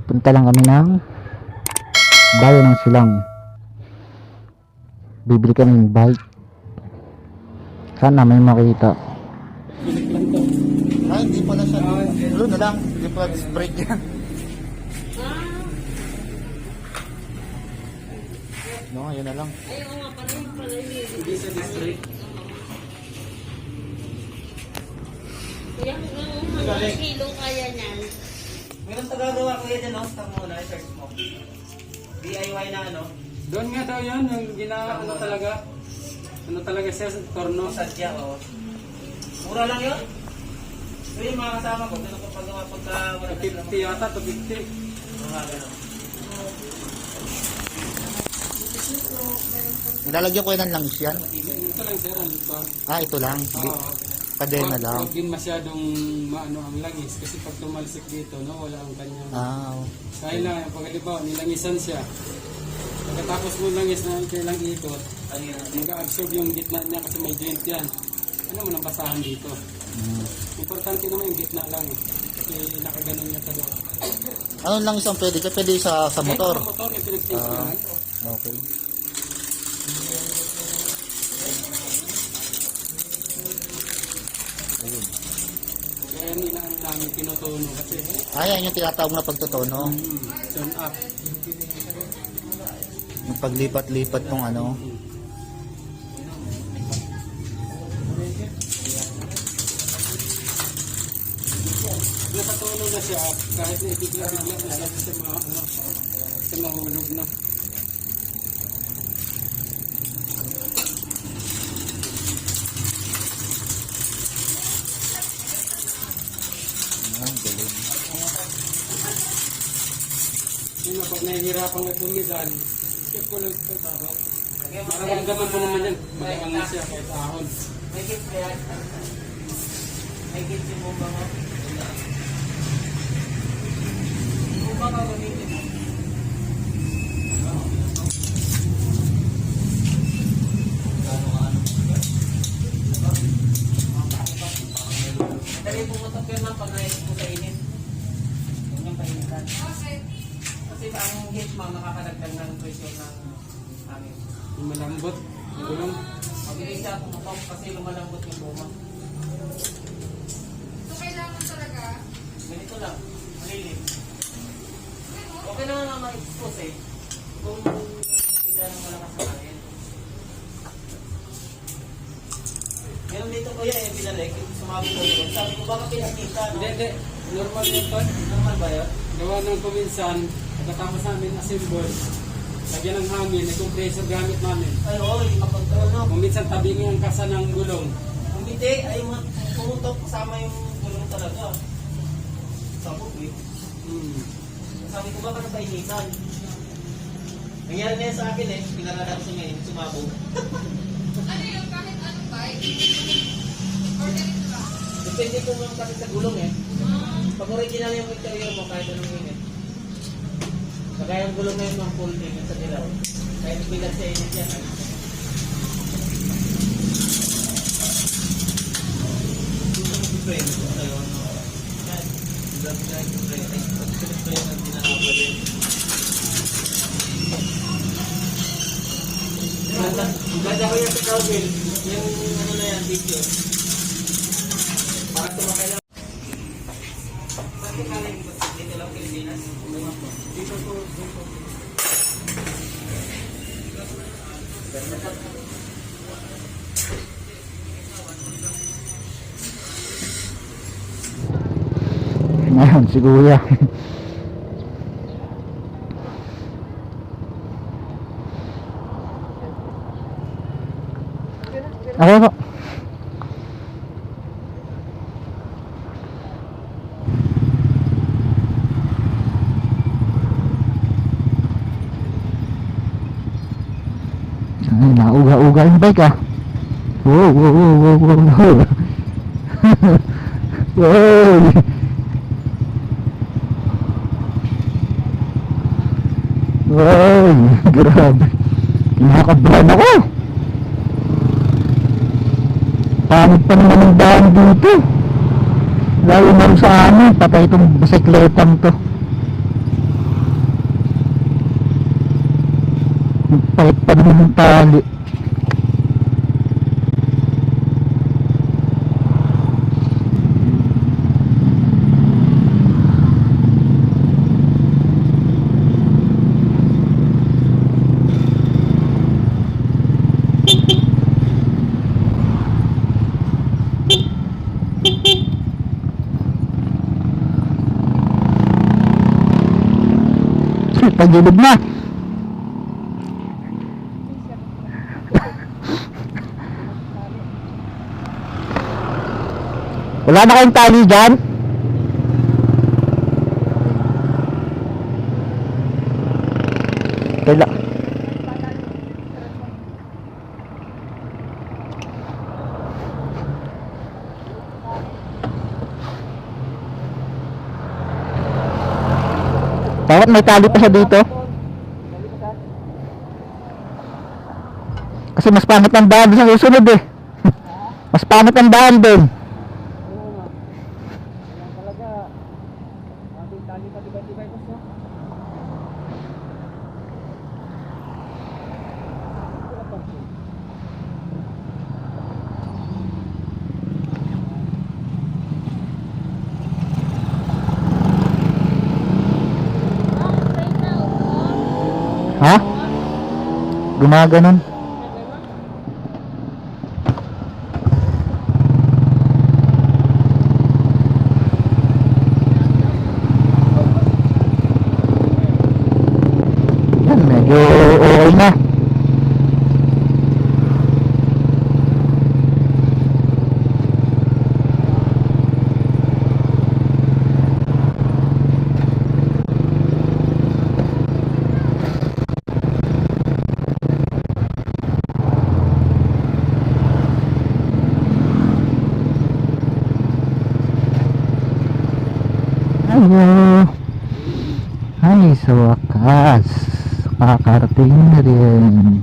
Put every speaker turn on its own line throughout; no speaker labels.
Punta lang kami ng bayan ng Silang. Bibili kami ng bike. Sana may makita.
Ay, hindi pala siya. Blue na lang. Hindi pala brake yan. No, yun na lang.
Ayaw nga pala yung pala yun.
Hindi sa district.
Kaya hanggang kilo kaya niyan.
Meron tagagawa ko yan, no? Stop mo na, search mo. DIY na ano?
Doon nga daw yun, yung ano talaga siya, torno.
Sadya, oh. Mura lang yun? So yung mga kasama ko, ganun ko paggawa pagka wala
50 yata, to 50.
mga ganun.
Nilalagyan ko yan ng langis yan.
Ito lang sir, ano ito?
Ah, ito lang.
Oo.
Kadena lang.
Huwag din masyadong maano ang langis kasi pag tumalsik dito, no, wala ang kanyang...
Ah,
Kaya lang, pag halimbawa, nilangisan siya. Pagkatapos mo langis na kailang ikot, mag-absorb yung gitna niya kasi may joint yan. Ano mo nang basahan dito? Importante naman yung gitna lang eh. Kasi nakaganon niya ka doon.
anong langis ang pwede? Pwede sa motor.
Sa motor, yung pinagtimplan.
Okay.
Kaya nilaan namin pinutuno kasi
Ah, yan yung tinatawag na pagtutono.
turn up.
Yung paglipat-lipat ng ano.
Nakatuno na siya kahit na ibigla-bigla na lang siya siya mahulog na.
Ah, galing.
Yun na, pag nahihirapan ka pumidal, check ko lang sa bawat. Mararamdaman mo naman yan, mag-ang na siya kahit ahon.
May gift ba yan? May gift yung bomba mo? Bomba ka gamitin mo? Dali pumutok yun lang pag naisip mo sa init. Huwag niyang painitan. Kasi ang hitch mo nakakadagdag ng pressure ng hangin.
Yung malambot, gulong.
Mabilis siya pumutok kasi lumalambot yung goma.
So, kailangan talaga.
Ganito lang, malilim. Okay naman na ma-expose eh. Kung bigla ng malakas na hangin. Meron dito kuya eh, binalik, sumabi ko doon. Sabi ko baka pinakita, no?
Hindi. Normal yun to.
Normal ba yun?
Gawa ng kuminsan, pagkatapos namin assemble, lagyan ng hangin, may compressor gamit namin.
Ay oo, hindi makontrol, no?
Kung minsan tabingin ang kasa ng gulong.
Kung hindi, ay pumutok kasama yung gulong talaga. Sabog eh. Sabi ko baka napainitan. Nangyari na yan sa akin eh, pinarada ko sa ngayon, sumabog.
Ano yung kahit anong bike? Or ganito ba?
Depende po lang kasi sa gulong eh. Pag original yung interior mo, kahit anong init. Kagaya yung gulong na yun ng full thing sa dilaw. Kahit bilang sa init yan. Friend ko kayo, ano? Yan. Bilang sa yung friend. Ay, pag-friend ang dinanapa din. Ganda ko yan sa cowbell. Yung ano na yan, video. Para tumakay lang. Saan ka kaling dito lang Pilipinas? Dito po.
Ngayon, si Kuya. Okay po. Ay, nauga-uga yung bike ah. Wow, wow, wow, wow, wow, wow. Wow. Wow, grabe. Kinakabahan ako. Pangit pa naman ang daan dito. Lalo na sa amin, patay itong bisikletang to. Pahit pa naman ng tali. Pagilid na. Wala na kayong tali dyan? Kaila. Bakit may tali pa siya dito? Kasi mas pangit ang daan sa susunod eh. Mas pangit ang daan din. Ha? Gumaganon. Yan, medyo okay na. Hello. Ay, sa wakas. Kakarating na rin.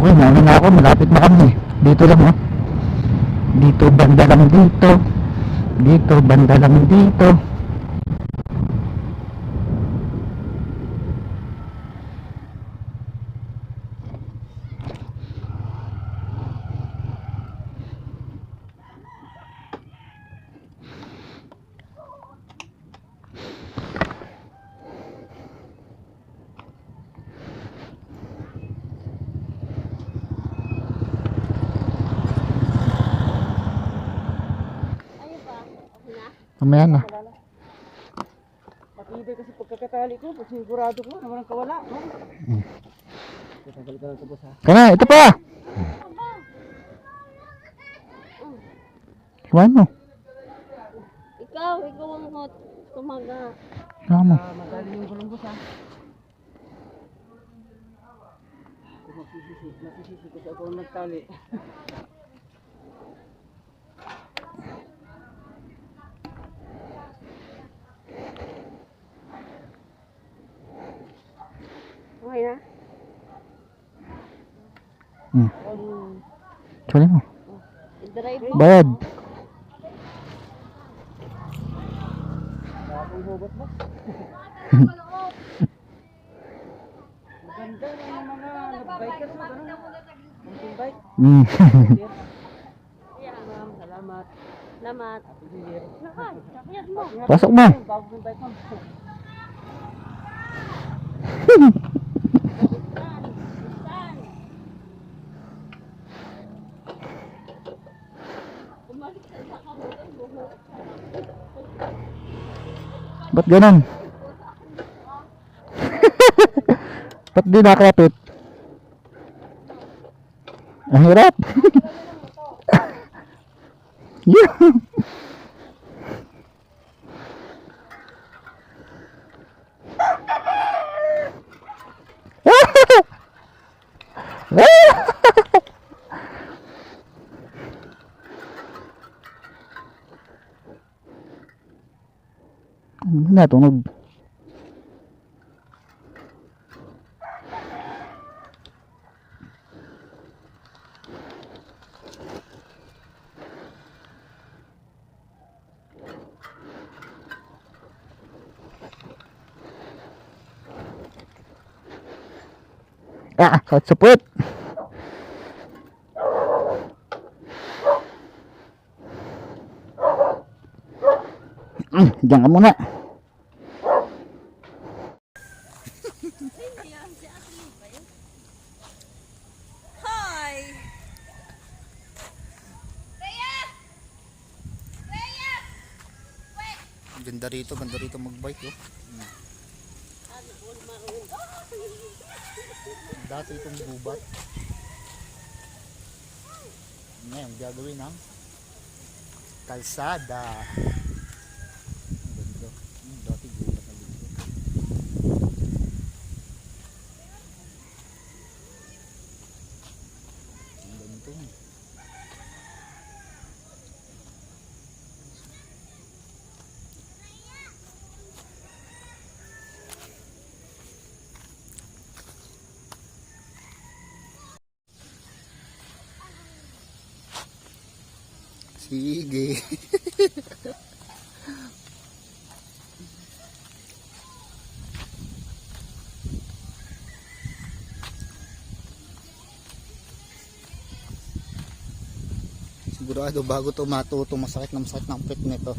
Okay, nauna na ako. Malapit na kami. Dito lang oh. Dito, banda lang dito. Dito, banda lang dito. Mamaya na.
Matibay kasi pagkakatali ko, pag sigurado ko, naman ang kawala. No? Tagal ka lang tapos ha.
Kana, ito pa! Iwan mo.
Ikaw ang hot. Kumaga.
Iwan mo.
Madali yung gulong boss ha. Kung magsisisi kasi ako ang nagtali.
Okay na?
Tuloy mo.
I-drive mo.
Bayad.
Maganda yung mga nagbikers mo gano'n. Mountain bike.
Hmm.
Ma'am, salamat.
Salamat. Lakad. Sakyan mo.
Pasok mo.
Bago yung bike ma'am.
Saan? Bumalik ka sa kamulan.
Ba't ganun? Ba't di nakalapit? Ang hirap. Yeah. Ano na tunog? Sakit sa puwet. Diyan ka muna.
Hi! Rhea! Rhea!
Ganda rito magbike oh. Dati itong gubat. Ngayon, gagawin ng kalsada. Ang ganda. Dati gubat na dito. Ang ganito yun. Sige. Sigurado bago to matuto masakit ng pit nito.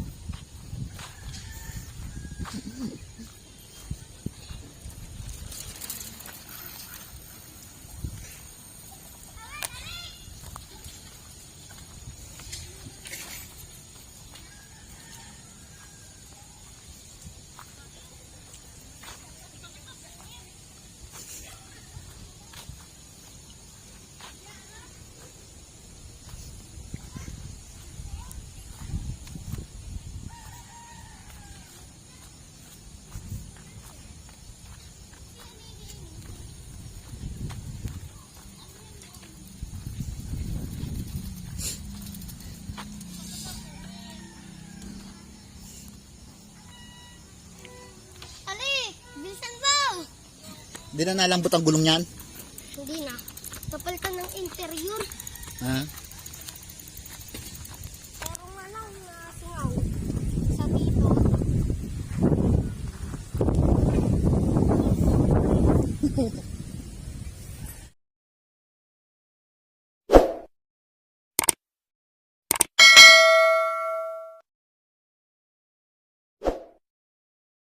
Di na nalambot ang gulong yan?
Hindi na. Papalitan ng interior.
Ha?